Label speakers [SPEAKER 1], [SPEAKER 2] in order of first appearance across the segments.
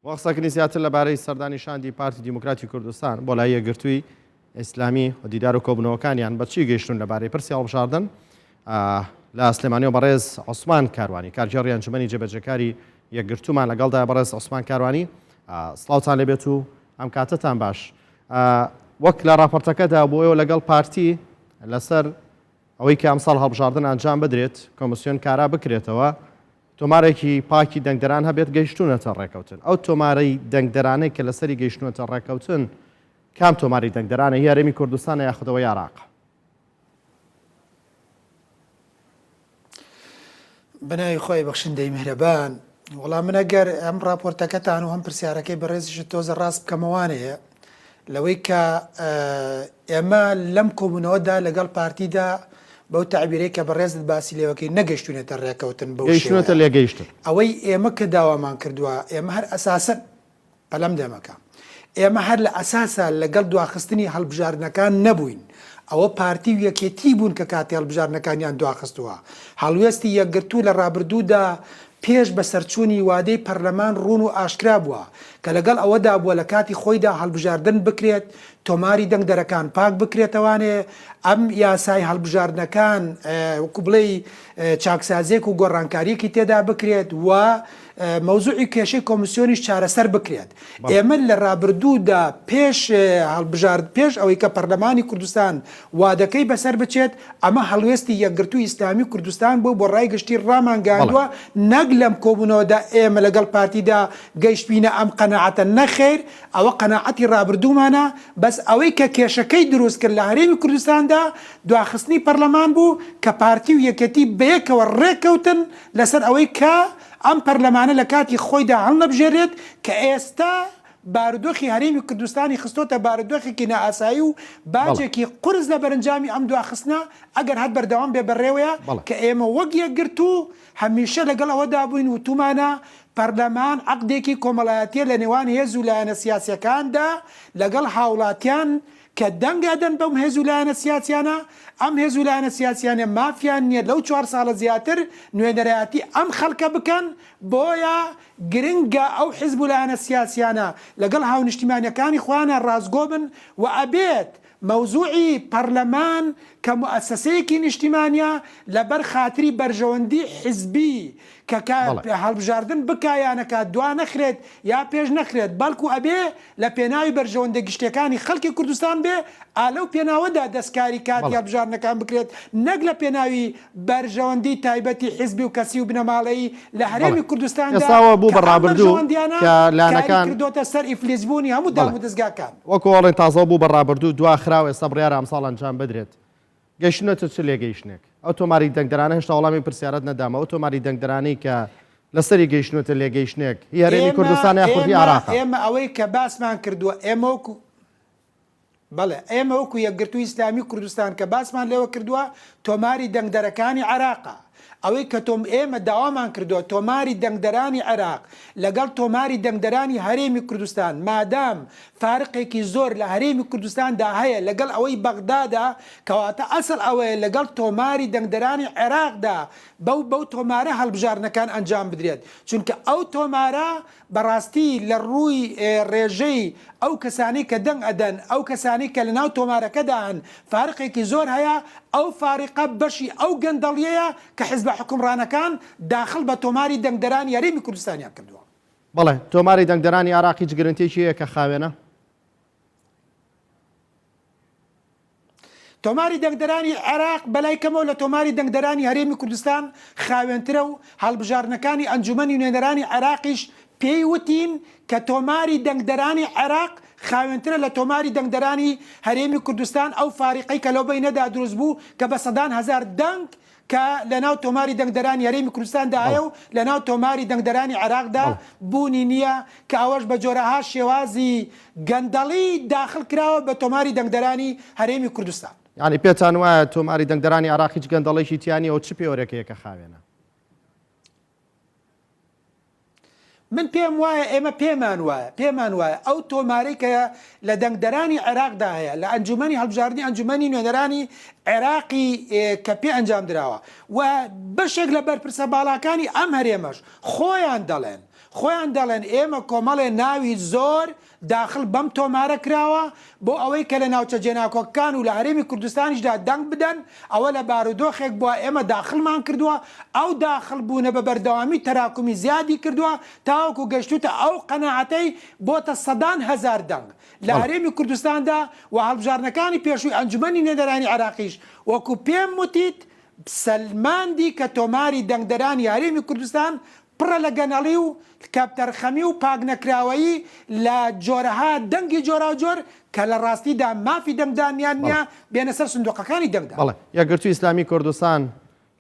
[SPEAKER 1] وەقسەکردنی زیاتر لەبارەی سەردانیشاندی پارتی دیموکراتی کوردستان بۆ لای یەکگرتووی ئیسلامی و دیدار و کۆبوونەوەکانیان بەچی گەیشتون لەبارەی پرسی هەڵبژاردن لە سلێمانیەوە بەڕێز عوسمان کاروانی کارژێڕی ئەنجومەنی جێبەجەکاری یەکگرتوومان لەگەڵدا بەڕێز عوسمان کاروانی سڵاوتان لێبێت و ئەم کاتتان باش وەک لە راپۆرتەکەدا بۆیەوە لەگەڵ پارتی لەسەر ئەوەی کە ئەم ساڵ هەڵبژاردن ئەنجام بدرێت کۆمسیۆن کارا بکرێتەوە تۆمارێکی پاکی دەنگدەران هەبێت گەیشتونەتە ڕێکەوتن ئەو تۆمارەی دەنگدەرانەی کە لەسەری گەیشتونەتە ڕێکەوتن کام تۆماری دەنگدەرانە هیارێمی کوردستانە یاخودەوە عێراق
[SPEAKER 2] بناوی خۆی بەخشندەی میهرەبان وەڵام من ئەگەر ئەم راپۆرتەکەتان و هەم پرسیارەکەی بەڕێزیش تۆزە ڕاست بکەمەوانەیە لەوەی کە ئێمە لەم کۆبوونەوەدا لەگەڵ پارتیدا بەو تعبیرەی کە بەڕێزت باسی لێوەکەی نەگەیشتونێتە ڕێکەوتن
[SPEAKER 1] گەیشتونەتە لێگەیشتن
[SPEAKER 2] ئەوەی ئێمە کە داوامان کردووە ئێمە هەر ئەساسن پەلەم دێمەکە ئێمە هەر لە ئەساسە لەگەڵ دواخستنی هەڵبژاردنەکان نەبووین ئەوە پارتی و یەکێتی بوون کە کاتی هەڵبژاردنەکانیان دواخستووە هەڵوێستی یەکگرتوو لە ڕابردوودا پێش بە سەرچوونی وادەی پەرلەمان ڕوون و ئاشکرا بووە کە لەگەڵ ئەوەدا بووە لە کاتی خۆیدا هەڵبژاردن بکرێت تۆماری دەنگدەرەکان پاک بکرێتەوانێ ئەم یاسای هەڵبژاردنەکان وەکو بڵێ چاکسازێک و گۆڕانکاریەکی تێدا بکرێت و مەوزوعی کێشەی کۆمسیۆنیش چارەسەر بکرێت ئێمە لە ڕابردوودا پێش هەڵبژارد پێش ئەوەی کە پەرلەمانی کوردستان وادەکەی بەسەر بچێت ئەمە هەڵوێستی یەکگرتووی ئیسلامی کوردستان بۆ ڕای گشتی ڕامانگاندووە نەک لەم کۆبوونەوەدا ئێمە لەگەڵ پارتیدا گەیشتبینە ئەم قەنەعەتە نەخێر ئەوە قەنەعەتی ڕابردوومانە بەس ئەوەی کە کێشەکەی دروست کرد لە هەرێمی کوردستاندا دواخستنی پەرلەمان بوو کە پارتی و یەکێتی بەیەکەوە ڕێکەوتن لەسەر ئەوەی کە ئەم پەرلەمانە لە کاتی خۆیدا هەڵنەبژێرێت کە ئێستا بارودۆخی هەرێمی کوردستانی خستۆتە بارودۆخێکی نائاسایی و باجێکی قرس لە بەرەنجامی ئەم دواخستنە ئەگەر هەت بەردەوام بێ بەڕێوەیە کە ئێمە وەک یەکگرتوو هەمیشە لەگەڵ ئەوەدا بووین و تومانە پەرلەمان عەقدێکی کۆمەڵایەتیە لە نێوان هێز و لایەنە سیاسیەکاندا لەگەڵ هاوڵاتیان کە دەنگادەن بەم هێز و لایەنە سیاسیانە ئەم هێز و لایەنە سیاسیانە مافیان نییە لەو 4 ساڵە زیاتر نوێنەرایەتی ئەم خەڵکە بکەن بۆیە گرنگە ئەو حیزب و لایەنە سیاسیانە لەگەڵ هاونیشتیمانیەکانی خۆیانە ڕازگۆ بن و ئەبێت مەوزوعی پەرلەمان کە موسسەیەکی نیشتیمانیە لەبەر خاتری بەرژەوەندی حیزبی کە هەڵبژاردن بکایانەکە دوا نەخرێت یا پێش نەخرێت بەڵکو ئەبێ لە پێناوی بەرژەوەندە گشتەکانی خەڵکی کوردستان بێ ئالەو پێناوەدا دەستکاری کاتی هەڵبژاردنەکان بکرێت نەک لە پێناوی بەرژەوەندی تایبەتی حیزبی و کەسی و بنەماڵەیی لە هەرێمی کوردستاندا
[SPEAKER 1] بوو بەڕابردوو کە لایەنەکان
[SPEAKER 2] کردوتە سەر ئیفلیسبوونی هەموو دام و دەستگاکان
[SPEAKER 1] وەکو ئەڵێن تازە بوو بەڕابردوو دواخراوە ئێستا بڕیارە ئەمساڵ ئەنجام بدرێت گەیشتنەوە چ لێگەیشتنێک ئەو تۆماری دەنگدەرانە هێشتا وەڵامی پرسیارەت نەدامە ئەو تۆماری دەنگدەرانەی کە لەسەری گەیشتنەوە لێگەیشتنێک هەرێمی کوردستان یاخودی عێراق
[SPEAKER 2] ئێمە ئەوەی کە باسمان کردووە ئێمە وەکو بەڵێ ئێمە وەکو یەکگرتووی ئیسلامی کوردستان کە باسمان لێوە کردووە تۆماری دەنگدەرەکانی عێراقە ئەوەی کە تۆم ئێمە داوامان کردووە تۆماری دەنگدەرانی عێراق لەگەڵ تۆماری دەنگدەرانی هەرێمی کوردستان مادام فارقێکی زۆر لە هەرێمی کوردستاندا هەیە لەگەڵ ئەوەی بەغدادا کەواتە ئەسڵ ئەوەیە لەگەڵ تۆماری دەنگدەرانی عێراقدا بەو تۆمارە هەڵبژاردنەکان ئەنجام بدرێت چونکە ئەو تۆمارە بەڕاستی لە ڕووی ڕێژەی ئەو کەسانی کە دەنگ ئەدەن ئەو کەسانی کە لە ناو تۆمارەکەدان فارقێکی زۆر هەیە ئەو فارقە بەشی ئەو گەندەڵیەیە کە حیزب حکومڕانەکان داخل بە تۆماری دەنگدەرانی هەرێمی کوردستانیان کردووە
[SPEAKER 1] بەڵێ تۆماری دەنگدەرانی عێراقی گرنتێکی هەیە کە خاوێنە
[SPEAKER 2] تۆماری دەنگدەرانی عێراق بەلایکەمەوە لە تۆماری دەنگدەرانی هەرێمی کوردستان خاوێنترە و هەڵبژاردنەکانی ئەنجومەنی نوێنەرانی عێراقیش پێی وتین کە تۆماری دەنگدەرانی عێراق خاوێنترە لە تۆماری دەنگدەرانی هەرێمی کوردستان ئەو فاریقەی کە لەو بەینەدا دروست بوو کە بە سەدان هەزار دەنگ کە لە ناو تۆماری دەنگدەرانی هەرێمی کوردستاندا هەیە و لە ناو تۆماری دەنگدەرانی عێراقدا بوونی نییە کە ئەوەش بە جۆرەها شێوازی گەندەڵی داخل کراوە بە تۆماری دەنگدەرانی هەرێمی کوردستان
[SPEAKER 1] یعنی پێتان وایە تۆماری دەنگدەرانی عێراقی گەندەڵێکی تیانی ئەو چ پێوەرەکەیە کە خاوێنە
[SPEAKER 2] من پێم وایە ئێمە پێمان وایە ئەو تۆمارەی کە لە دەنگدەرانی عێراقدا هەیە لە ئەنجومەنی هەڵبژاردننی ئەنجومەنی نوێنەرانی عێراقی کە پێ ئەنجام درراوە و بەشێک لە بەرپرسە باڵاکانی ئەم هەرێمەش خۆیان دەڵێن خۆیان دەڵێن ئێمە کۆمەڵێ ناوی زۆر داخل بەم تۆمارە کراوە بۆ ئەوەی کە لە ناوچە جێناکۆکان و لە هەرێمی کوردستانیشدا دەنگ بدەن ئەوە لە بارودۆخێک بووە ئێمە داخلمان کردووە ئەو داخل بوونە بە بەردەوامی تەراکمی زیادی کردووە تاوەکو گەشتوتە ئەو قەنەعەتەی بۆتە سەدان هەزار دەنگ لە هەرێمی کوردستاندا و هەڵبژارنەکانی پێشووی ئەنجومەنی نێدەرانی عراقیش وەکو پێم وتیت سلماندی کە تۆماری دەنگدەرانی هەرێمی کوردستان پڕە لە گەنەڵی و کەپتەرخەمی و پاک نەکراوەیی لە جۆرەها دەنگی جۆرا جۆر کە لە ڕاستیدا مافی دەنگدانیان نییە بێنە سەر سندوقەکانی دەنگدا.
[SPEAKER 1] بەڵێ یەکگرتووی ئیسلامی کوردستان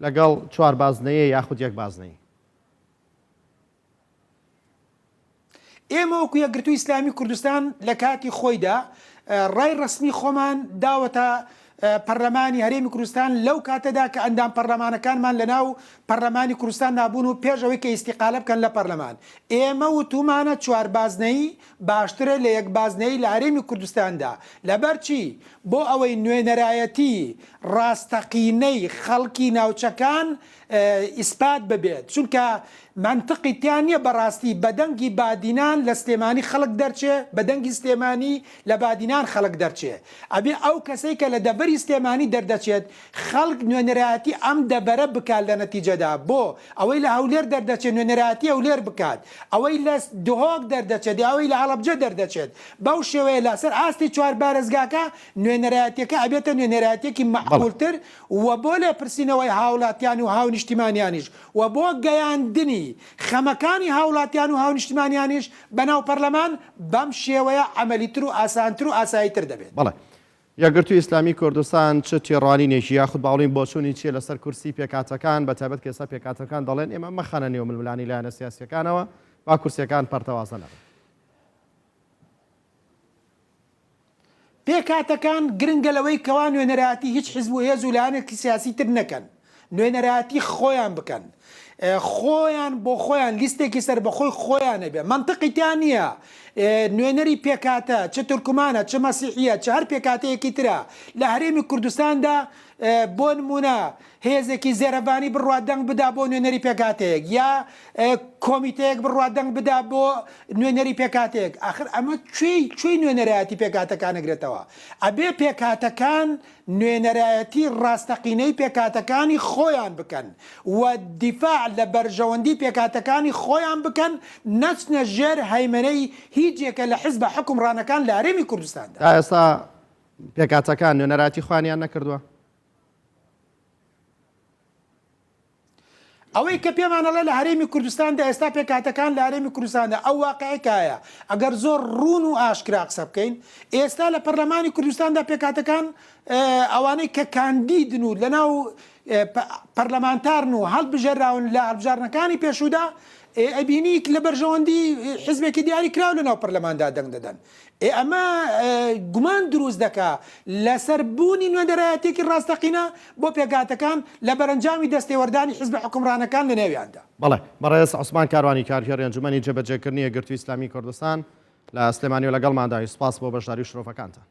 [SPEAKER 1] لەگەڵ چوار بازنەیە یاخود یەک بازنەی.
[SPEAKER 2] ئێمە وەکو یەکگرتووی ئیسلامی کوردستان لە کاتی خۆیدا ڕای ڕسمی خۆمان داوەتە پەرلەمانی هەرێمی کوردستان لەو کاتەدا کە ئەندام پەرلەمانەکانمان لە ناو پەرلەمانی کوردستان نابوون و پێشەوەی کە ئیستیقالە بکەن لە پەرلەمان ئێمە وتومانە چوار بازنەی باشترە لە یەک بازنەی لە هەرێمی کوردستاندا لەبەرچی بۆ ئەوەی نوێنەرایەتی ڕاستەقینەی خەڵکی ناوچەکان ئیسپات ببێت چونکە منطقی تیان نییە بەڕاستی بەدەنگی بادینان لە سلێمانی خەڵک دەرچێ بەدەنگی سلێمانی لە بادینان خەڵک دەرچێ ئەبێ ئەو کەسەی کە لە دەبەری سلێمانی دەردەچێت خەڵک نوێنەرایەتی ئەم دەبەرە بکات لە نەتیجەدا بۆ ئەوەی لە هەولێر دەردەچێت نوێنەرایەتی هەولێر بکات ئەوەی لە دهۆک دەردەچێت ئەوەی لە هەڵەبجە دەردەچێت بەو شێوەیە لەسەر ئاستی چوار بارزگاکە نوێنەرایەتیەکە ئەبێتە نوێنەرایەتێکی مەعقولتر و بۆ لێ پرسینەوەی هاوڵاتیان و هاونیشتیمانیانیش و بۆ گەیاندنی خەمەکانی هاوڵاتیان و هاونیشتیمانیانیش بەناو پەرلەمان بەم شێوەیە عەمەلیتر و ئاسانتر و ئاساییتر دەبێت.
[SPEAKER 1] بەڵێ یەکگرتووی ئیسلامی کوردستان چ تێڕوانینێکی یاخود باوڵین بۆچوونی چیە لەسەر کورسی پێکاتەکان بە تایبەت کە ئێستا پێکاتەکان دەڵێن ئێمە مەخەنە نێو ململانی لایەنە سیاسیەکانەوە با کورسیەکان پەرتەوازە نەبن.
[SPEAKER 2] پێکاتەکان گرنگە لەوەی کەوا نوێنەرایەتی هیچ حیزب و هێز و لایەنێکی سیاسی تر نەکەن نوێنەرایەتی خۆیان بکەن خۆیان بۆ خۆیان لیستێکی سەر بەخۆی خۆیان نەبێ منطقی تیان نییە نوێنەری پێکاتە چه تورکمانە چه مەسیحیە چه هەر پێکاتەیەکی ترە لە هەرێمی کوردستاندا بۆ نمونە هێزێکی زێرەبانی بڕوا دەنگ بدا بۆ نوێنەری پێکاتەیەک یا کۆمیتەیەک بڕوا دەنگ بدا بۆ نوێنەری پێکاتێک آخر ئەمە کوێی نوێنەرایەتی پێکاتەکان نەگرێتەوە ئەبێ پێکاتەکان نوێنەرایەتی ڕاستەقینەی پێکاتەکانی خۆیان بکەن و دیفاع لە بەرژەوەندی پێکاتەکانی خۆیان بکەن نەچنە ژێر هەیمەنەی هیچێکە لە حیزب حکومڕانەکان لە هەرێمی کوردستاندا.
[SPEAKER 1] ئێستا پێکاتەکان نوێنەراتی خوانیان نەکردووە.
[SPEAKER 2] ئەوەی کە پێمانەڵێ لە هەرێمی کوردستاندا ئێستا پێکاتەکان لە هەرێمی کوردستاندا ئەو واقعەیەکایە ئەگەر زۆر ڕوون و ئاشکرا قسە بکەین ئێستا لە پەرلەمانی کوردستاندا پێکاتەکان ئەوانەی کە کاندیدن و لەناو پەرلەمانتارن و هەڵبژێراون لە هەڵبژارنەکانی پێشوودا ئەبینی لە بەرژەوەندی حیزبێکی دیاری کراو لەناو پەرلەماندا دەنگ دەدەن ئەمە گومان دروست دەکا لەسەر بوونی نوێنەرایەتێکی ڕاستەقینە بۆ پێکاتەکان لە بەرەنجامی دەستێوەردانی حیزب حکومڕانەکان لە نێویاندا.
[SPEAKER 1] بەڵێ بەڕێز عوسمان کاروانی کارژێڕی ئەنجومەنی جێبەجێکردنی یەکگرتووی ئیسلامی کوردستان لە سلێمانی و لەگەڵماندا سوپاس بۆ بەشداری شرۆفەکانتان.